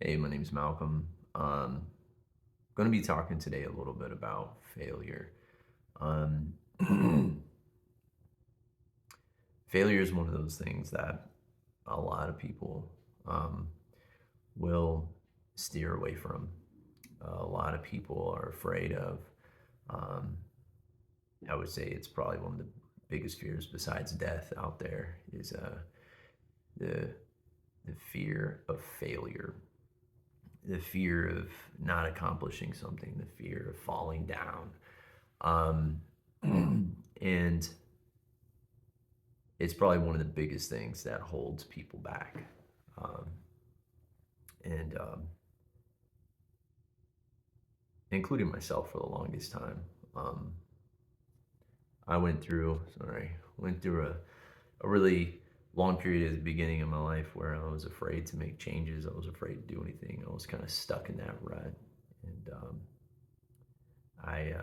Hey, my name's Malcolm. Going to be talking today a little bit about failure. Um, Failure is one of those things that a lot of people um, will steer away from. A lot of people are afraid of. Um, I would say it's probably one of the biggest fears besides death out there is the the fear of failure, the fear of not accomplishing something, the fear of falling down. Um, and it's probably one of the biggest things that holds people back. Um, and including myself for the longest time. Um, I went through a really long period at the beginning of my life where I was afraid to make changes. I was afraid to do anything. I was kind of stuck in that rut. And I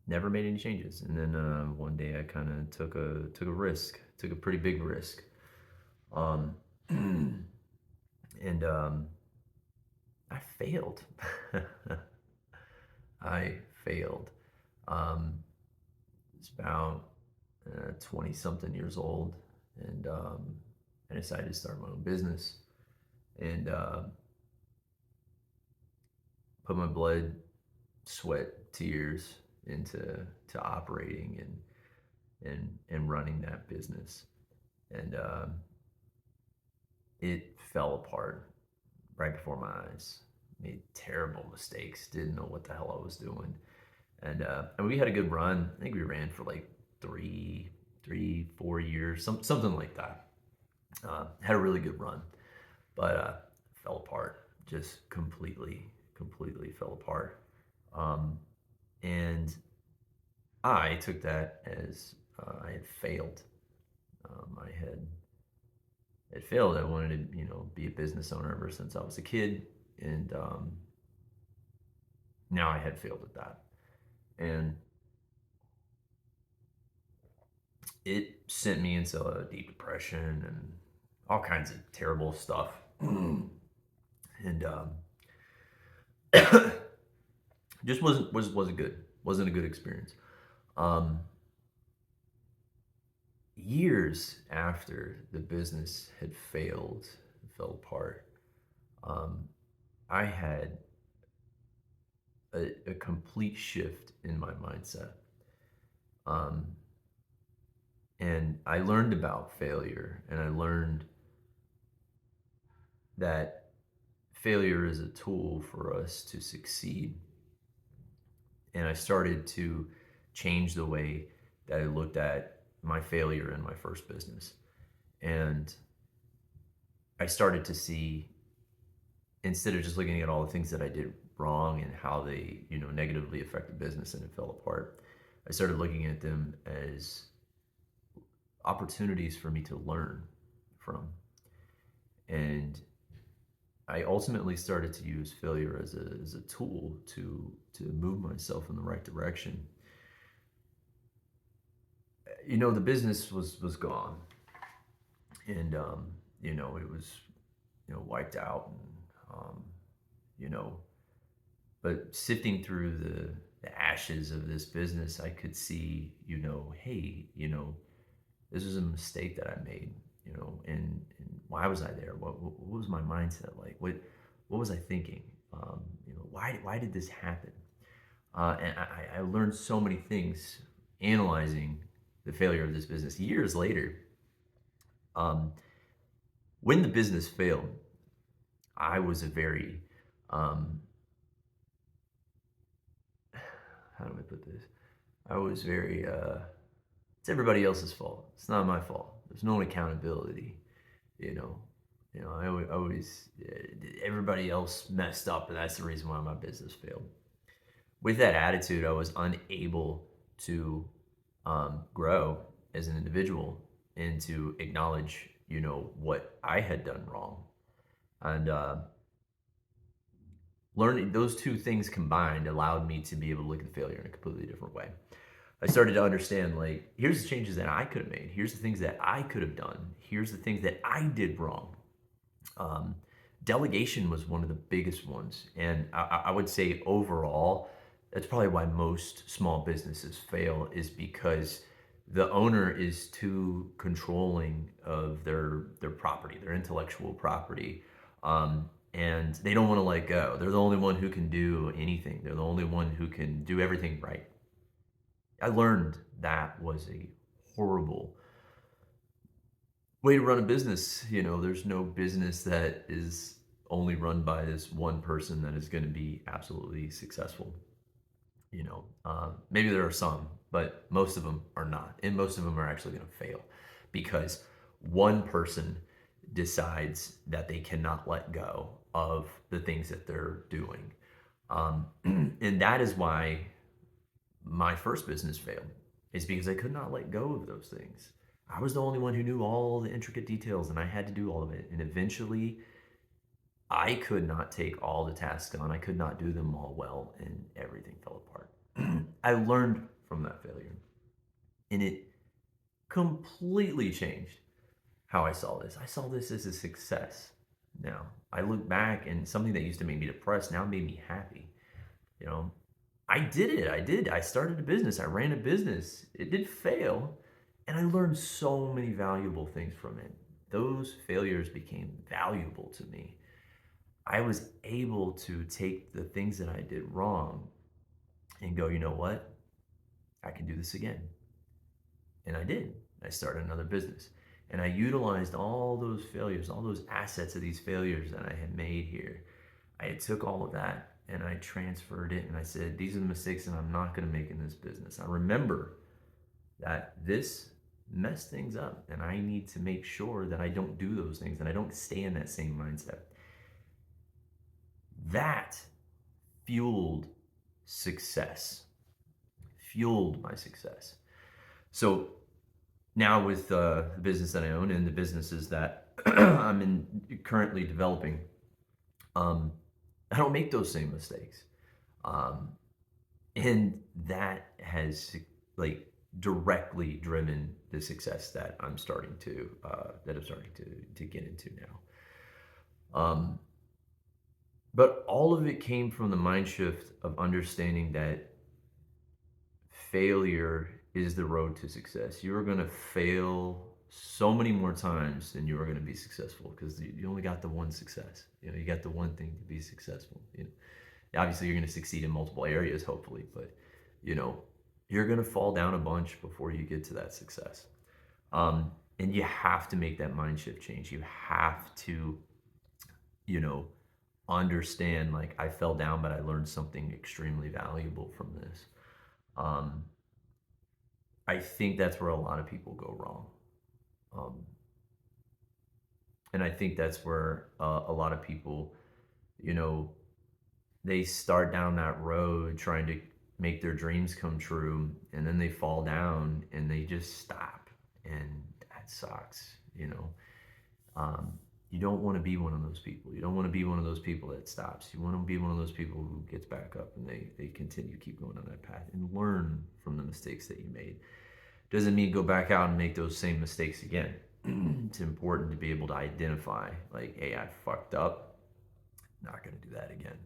never made any changes. And then one day I kind of took a risk, took a pretty big risk. Um, and I failed. I failed. Um, it's about 20 something years old, and I decided to start my own business and put my blood, sweat, tears into operating and running that business. And it fell apart right before my eyes. Made terrible mistakes. Didn't know what the hell I was doing. And we had a good run. I think we ran for like 4 years, something like that. Had a really good run, but fell apart. Just completely fell apart. Um, and I took that as I had failed. I had failed. I wanted to, be a business owner ever since I was a kid, and now I had failed at that. And it sent me into a deep depression and all kinds of terrible stuff. And just wasn't good. Wasn't a good experience. Um, Years after the business had failed, fell apart, um, I had a complete shift in my mindset. Um, and I learned about failure, and I learned that failure is a tool for us to succeed. And I started to change the way that I looked at my failure in my first business. And I started to see, instead of just looking at all the things that I did wrong and how they, negatively affected business and it fell apart, I started looking at them as opportunities for me to learn from. And I ultimately started to use failure as a tool to move myself in the right direction. The business was gone, and it was wiped out, and you know, but sifting through the ashes of this business, I could see, hey, this was a mistake that I made, and why was I there? What was my mindset like? What was I thinking? Why did this happen? And I learned so many things analyzing the failure of this business years later. Um, when the business failed, I was a very, um, how do I put this? I was very, it's everybody else's fault. It's not my fault. There's no accountability, you know. I always everybody else messed up, and that's the reason why my business failed. With that attitude, I was unable to grow as an individual and to acknowledge, what I had done wrong. And learning those two things combined allowed me to be able to look at failure in a completely different way. I started to understand, like, here's the changes that I could have made. Here's the things that I could have done. Here's the things that I did wrong. Um, Delegation was one of the biggest ones. And I would say overall, that's probably why most small businesses fail, is because the owner is too controlling of their property, their intellectual property. And they don't want to let go. They're the only one who can do anything. They're the only one who can do everything right. I learned that was a horrible way to run a business. There's no business that is only run by this one person that is going to be absolutely successful. Maybe there are some, but most of them are not, and most of them are actually going to fail because one person decides that they cannot let go of the things that they're doing. And that is why my first business failed, is because I could not let go of those things. I was the only one who knew all the intricate details, and I had to do all of it. And eventually, I could not take all the tasks on. I could not do them all well, and everything fell apart. I learned from that failure, and it completely changed how I saw this. I saw this as a success. Now, I look back, and something that used to make me depressed now made me happy. You know, I did it. I did. I started a business. I ran a business. It did fail, and I learned so many valuable things from it. Those failures became valuable to me. I was able to take the things that I did wrong and go, you know what? I can do this again. And I did. I started another business. And I utilized all those failures, all those assets of these failures that I had made here. I took all of that and I transferred it, and I said, these are the mistakes that I'm not going to make in this business. I remember that this messed things up, and I need to make sure that I don't do those things and I don't stay in that same mindset. That fueled success, fueled my success. So now with the business that I own and the businesses that I'm currently developing, I don't make those same mistakes. Um, and that has like directly driven the success that I'm starting to get into now. But all of it came from the mind shift of understanding that failure is the road to success. You are going to fail so many more times than you are going to be successful, because you only got the one success. You got the one thing to be successful. Obviously, you're going to succeed in multiple areas, hopefully, but you're going to fall down a bunch before you get to that success. And you have to make that mind shift change. You have to, understand, like, I fell down, but I learned something extremely valuable from this. I think that's where a lot of people go wrong. And I think that's where a lot of people, they start down that road trying to make their dreams come true, and then they fall down and they just stop. And that sucks. You don't want to be one of those people. You don't want to be one of those people that stops. You want to be one of those people who gets back up and they continue to keep going on that path and learn from the mistakes that you made. Doesn't mean go back out and make those same mistakes again. It's important to be able to identify, like, hey, I fucked up. Not going to do that again.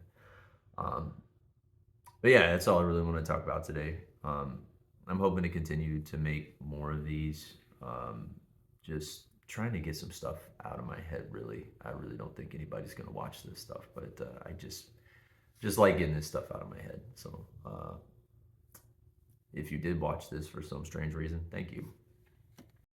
But yeah, that's all I really want to talk about today. I'm hoping to continue to make more of these. Just trying to get some stuff out of my head, really. I really don't think anybody's going to watch this stuff, but I just like getting this stuff out of my head. So if you did watch this for some strange reason, thank you.